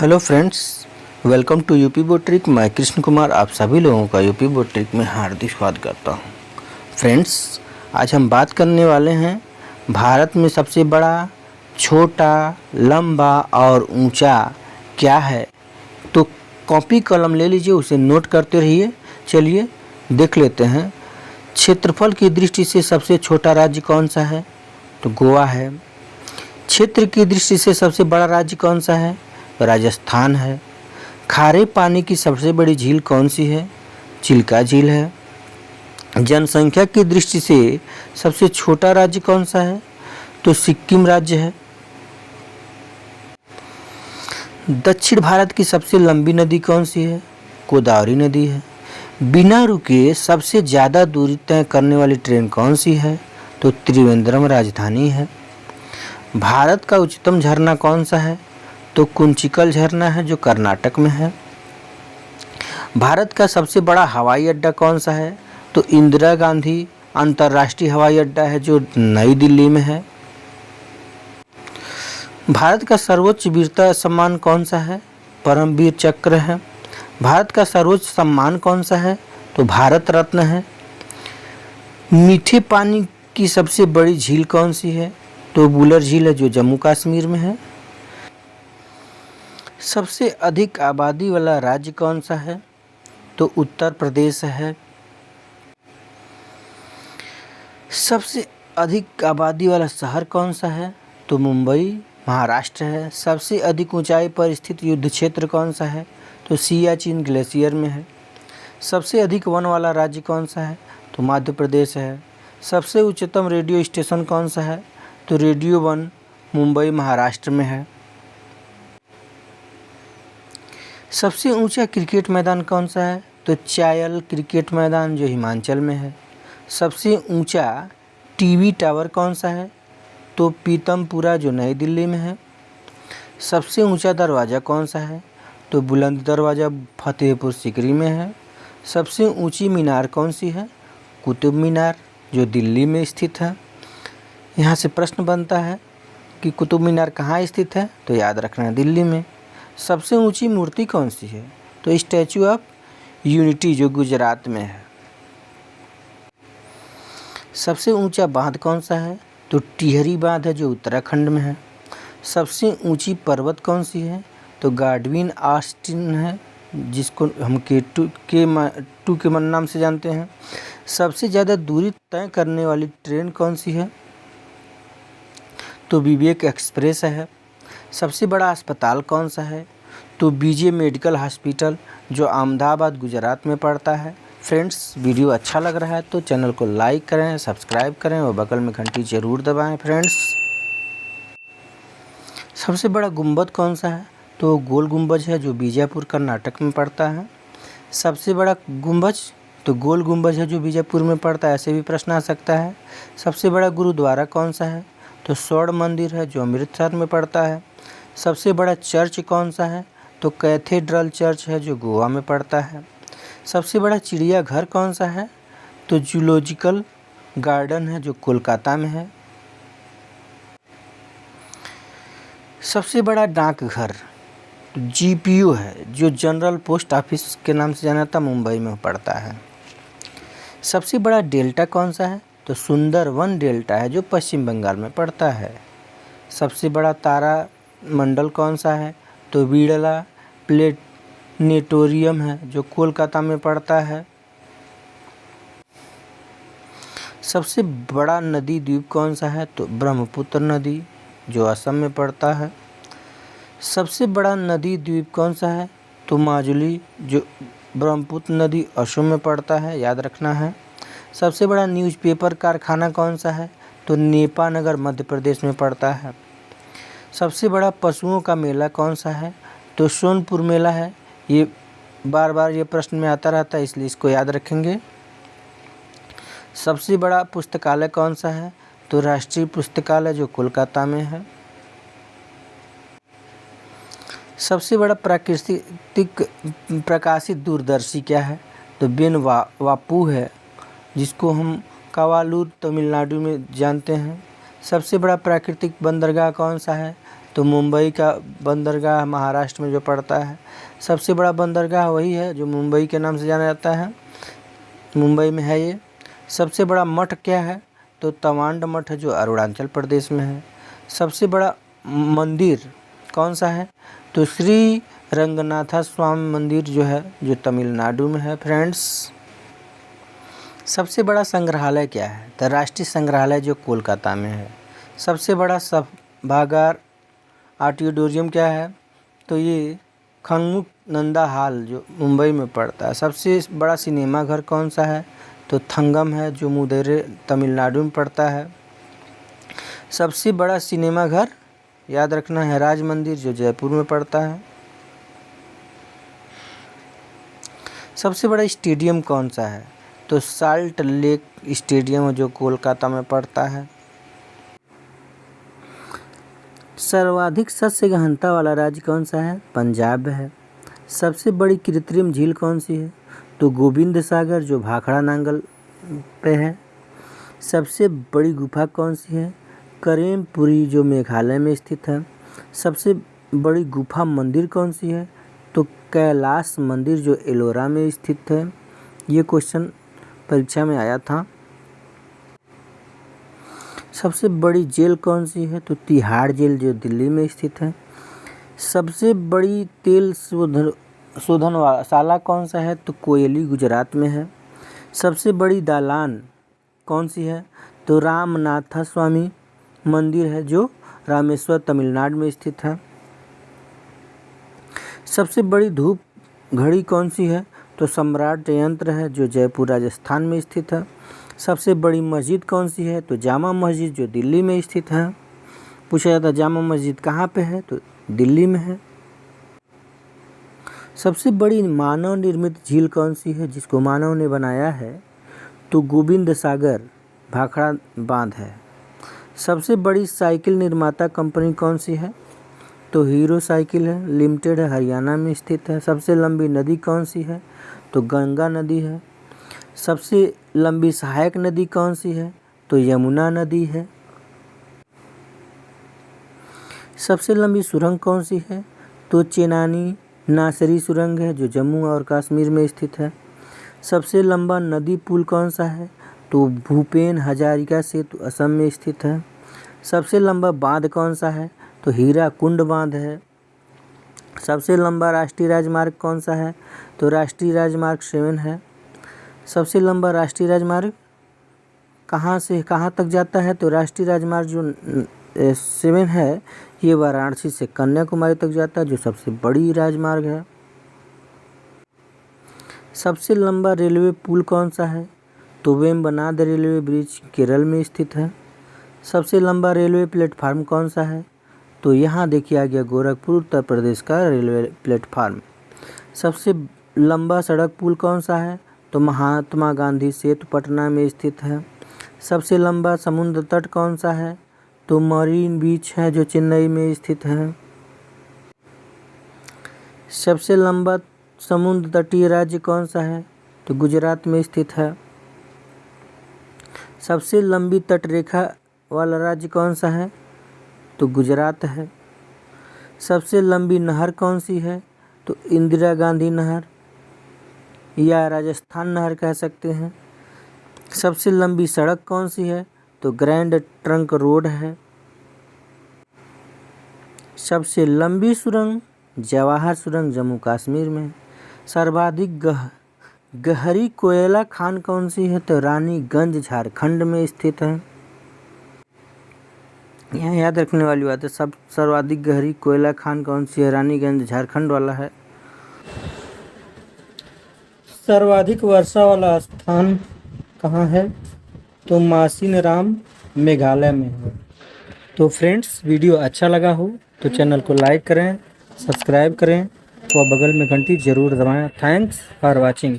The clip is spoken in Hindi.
Hello friends, welcome to UP board trick. मैं कृष्ण कुमार आप सभी लोगों का यूपी बोर्ड ट्रिक में हार्दिक स्वागत करता हूं। फ्रेंड्स, आज हम बात करने वाले हैं भारत में सबसे बड़ा, छोटा, लंबा और ऊंचा क्या है। तो कॉपी कलम ले लीजिए, उसे नोट करते रहिए। चलिए देख लेते हैं। क्षेत्रफल की दृष्टि से सबसे छोटा राज्य कौन सा है? तो गोवा है। क्षेत्र की दृष्टि से सबसे बड़ा राज्य कौन सा है? राजस्थान है। खारे पानी की सबसे बड़ी झील कौन सी है? चिल्का झील है। जनसंख्या की दृष्टि से सबसे छोटा राज्य कौन सा है? तो सिक्किम राज्य है। दक्षिण भारत की सबसे लंबी नदी कौन सी है? गोदावरी नदी है। बिना रुके सबसे ज़्यादा दूरी तय करने वाली ट्रेन कौन सी है? तो त्रिवेंद्रम राजधानी है। भारत का उच्चतम झरना कौन सा है? तो कुंचिकल झरना है, जो कर्नाटक में है। भारत का सबसे बड़ा हवाई अड्डा कौन सा है? तो इंदिरा गांधी अंतर्राष्ट्रीय हवाई अड्डा है, जो नई दिल्ली में है। भारत का सर्वोच्च वीरता सम्मान कौन सा है? परमवीर चक्र है। भारत का सर्वोच्च सम्मान कौन सा है? तो भारत रत्न है। मीठे पानी की सबसे बड़ी झील कौन सी है? तो बुलर झील है, जो जम्मू कश्मीर में है। सबसे अधिक आबादी वाला राज्य कौन सा है? तो उत्तर प्रदेश है। सबसे अधिक आबादी वाला शहर कौन सा है? तो मुंबई महाराष्ट्र है। सबसे अधिक ऊंचाई पर स्थित युद्ध क्षेत्र कौन सा है? तो सियाचिन ग्लेशियर में है। सबसे अधिक वन वाला राज्य कौन सा है? तो मध्य प्रदेश है। सबसे उच्चतम रेडियो स्टेशन कौन सा है? तो रेडियो वन मुंबई महाराष्ट्र में है। सबसे ऊंचा क्रिकेट मैदान कौन सा है? तो चायल क्रिकेट मैदान, जो हिमाचल में है। सबसे ऊंचा टीवी टावर कौन सा है? तो पीतमपुरा, जो नई दिल्ली में है। सबसे ऊंचा दरवाज़ा कौन सा है? तो बुलंद दरवाज़ा फतेहपुर सीकरी में है। सबसे ऊंची मीनार कौन सी है? कुतुब मीनार, जो दिल्ली में स्थित है। यहाँ से प्रश्न बनता है कि कुतुब मीनार कहाँ स्थित है? तो याद रखना है, दिल्ली में। सबसे ऊंची मूर्ति कौन सी है? तो स्टैचू ऑफ यूनिटी, जो गुजरात में है। सबसे ऊंचा बांध कौन सा है? तो टिहरी बांध है, जो उत्तराखंड में है। सबसे ऊंची पर्वत कौन सी है? तो गाडविन ऑस्टिन है, जिसको हम के टू मन नाम से जानते हैं। सबसे ज़्यादा दूरी तय करने वाली ट्रेन कौन सी है? तो विवेक एक्सप्रेस है। सबसे बड़ा अस्पताल कौन सा है? तो बीजे मेडिकल हॉस्पिटल, जो अहमदाबाद गुजरात में पड़ता है। फ्रेंड्स, वीडियो अच्छा लग रहा है तो चैनल को लाइक करें, सब्सक्राइब करें और बगल में घंटी जरूर दबाएं। फ्रेंड्स, सबसे बड़ा गुंबद कौन सा है? तो गोल गुंबज है, जो बीजापुर कर्नाटक में पड़ता है। सबसे बड़ा गुंबज तो गोल गुंबज है, जो बीजापुर में पड़ता है। ऐसे भी प्रश्न आ सकता है। सबसे बड़ा गुरुद्वारा कौन सा है? तो स्वर्ण मंदिर है, जो अमृतसर में पड़ता है। सबसे बड़ा चर्च कौन सा है? तो कैथेड्रल चर्च है, जो गोवा में पड़ता है। सबसे बड़ा चिड़ियाघर कौन सा है? तो जूलॉजिकल गार्डन है, जो कोलकाता में है। सबसे बड़ा डाकघर जीपीओ है, जो जनरल पोस्ट ऑफिस के नाम से जाना था, मुंबई में पड़ता है। सबसे बड़ा डेल्टा कौन सा है? तो सुंदरवन डेल्टा है, जो पश्चिम बंगाल में पड़ता है। सबसे बड़ा तारा मंडल कौन सा है? तो बिरला प्लेनेटोरियम है, जो कोलकाता में पड़ता है। सबसे बड़ा नदी द्वीप कौन सा है? तो ब्रह्मपुत्र नदी, जो असम में पड़ता है। सबसे बड़ा नदी द्वीप कौन सा है? तो माजुली, जो ब्रह्मपुत्र नदी असम में पड़ता है, याद रखना है। सबसे बड़ा न्यूज़पेपर कारखाना कौन सा है? तो नेपानगर मध्य प्रदेश में पड़ता है। सबसे बड़ा पशुओं का मेला कौन सा है? तो सोनपुर मेला है। ये बार बार ये प्रश्न में आता रहता है, इसलिए इसको याद रखेंगे। सबसे बड़ा पुस्तकालय कौन सा है? तो राष्ट्रीय पुस्तकालय, जो कोलकाता में है। सबसे बड़ा प्राकृतिक प्रकाशित दूरदर्शी क्या है? तो बेन वापू है, जिसको हम कावालूर तमिलनाडु में जानते हैं। सबसे बड़ा प्राकृतिक बंदरगाह कौन सा है? तो मुंबई का बंदरगाह महाराष्ट्र में जो पड़ता है, सबसे बड़ा बंदरगाह वही है जो मुंबई के नाम से जाना जाता है, मुंबई में है ये। सबसे बड़ा मठ क्या है, तो तवांड मठ है जो अरुणाचल प्रदेश में है। सबसे बड़ा मंदिर कौन सा है, तो श्री रंगनाथ स्वामी मंदिर जो है जो तमिलनाडु में है। फ्रेंड्स, सबसे बड़ा संग्रहालय क्या है, तो राष्ट्रीय संग्रहालय जो कोलकाता में है। सबसे बड़ा सभागार ऑडिटोरियम क्या है, तो ये खंगमुख नंदा हॉल जो मुंबई में पड़ता है। सबसे बड़ा सिनेमा घर कौन सा है, तो थंगम है जो मुदेरे तमिलनाडु में पड़ता है। सबसे बड़ा सिनेमा घर याद रखना है राज मंदिर जो जयपुर में पड़ता है। सबसे बड़ा स्टेडियम कौन सा है, तो साल्ट लेक स्टेडियम जो कोलकाता में पड़ता है। सर्वाधिक सस्य गहनता वाला राज्य कौन सा है, पंजाब है। सबसे बड़ी कृत्रिम झील कौन सी है, तो गोविंद सागर जो भाखड़ा नांगल पे है। सबसे बड़ी गुफा कौन सी है, करेमपुरी जो मेघालय में स्थित है। सबसे बड़ी गुफा मंदिर कौन सी है, तो कैलाश मंदिर जो एलोरा में स्थित है। ये क्वेश्चन परीक्षा में आया था। सबसे बड़ी जेल कौन सी है, तो तिहाड़ जेल जो दिल्ली में स्थित है। सबसे बड़ी तेल शोधनशाला कौन सा है, तो कोयली गुजरात में है। सबसे बड़ी दालान कौन सी है, तो रामनाथ स्वामी मंदिर है जो रामेश्वर तमिलनाडु में स्थित है। सबसे बड़ी धूप घड़ी कौन सी है, तो सम्राट यंत्र है जो जयपुर राजस्थान में स्थित है। सबसे बड़ी मस्जिद कौन सी है, तो जामा मस्जिद जो दिल्ली में स्थित है। पूछा जाता है जामा मस्जिद कहाँ पे है, तो दिल्ली में है। सबसे बड़ी मानव निर्मित झील कौन सी है जिसको मानव ने बनाया है, तो गोविंद सागर भाखड़ा बांध है। सबसे बड़ी साइकिल निर्माता कंपनी कौन सी है, तो हीरो साइकिल है लिमिटेड है, हरियाणा में स्थित है। सबसे लंबी नदी कौन सी है, तो गंगा नदी है। सबसे लंबी सहायक नदी कौन सी है, तो यमुना नदी है। सबसे लंबी सुरंग कौन सी है, तो चेनानी नासरी सुरंग है जो जम्मू और कश्मीर में स्थित है। सबसे लंबा नदी पुल कौन सा है, तो भूपेन हजारिका सेतु असम में स्थित है। सबसे लंबा बांध कौन सा है, तो हीराकुंड बांध है। सबसे लंबा राष्ट्रीय राजमार्ग कौन सा है, तो राष्ट्रीय राजमार्ग 7 है। सबसे लंबा राष्ट्रीय राजमार्ग कहाँ से कहाँ तक जाता है, तो राष्ट्रीय राजमार्ग जो 7 है ये वाराणसी से कन्याकुमारी तक जाता है जो सबसे बड़ी राजमार्ग है। सबसे लंबा रेलवे पुल कौन सा है, तो वेम्बनाड रेलवे ब्रिज केरल में स्थित है। सबसे लंबा रेलवे प्लेटफार्म कौन सा है, तो यहाँ देखिए आ गया गोरखपुर उत्तर प्रदेश का रेलवे प्लेटफार्म। सबसे लंबा सड़क पुल कौन सा है, तो महात्मा गांधी सेतु पटना में स्थित है। सबसे लंबा समुद्र तट कौन सा है, तो मरीन बीच है जो चेन्नई में स्थित है। सबसे लंबा समुद्र तटीय राज्य कौन सा है, तो गुजरात में स्थित है। सबसे लंबी तटरेखा वाला राज्य कौन सा है, तो गुजरात है। सबसे लंबी नहर कौन सी है, तो इंदिरा गांधी नहर या राजस्थान नहर कह सकते हैं। सबसे लंबी सड़क कौन सी है, तो ग्रैंड ट्रंक रोड है। सबसे लंबी सुरंग जवाहर सुरंग जम्मू कश्मीर में। सर्वाधिक गहरी कोयला खान कौन सी है, तो रानीगंज झारखंड में स्थित है। यहाँ याद रखने वाली बात है, सब सर्वाधिक गहरी कोयला खान कौन सी है, रानीगंज झारखंड वाला है। सर्वाधिक वर्षा वाला स्थान कहाँ है, तो मासिनराम मेघालय में है। तो फ्रेंड्स, वीडियो अच्छा लगा हो तो चैनल को लाइक करें, सब्सक्राइब करें व बगल में घंटी ज़रूर दबाएं। Thanks for watching.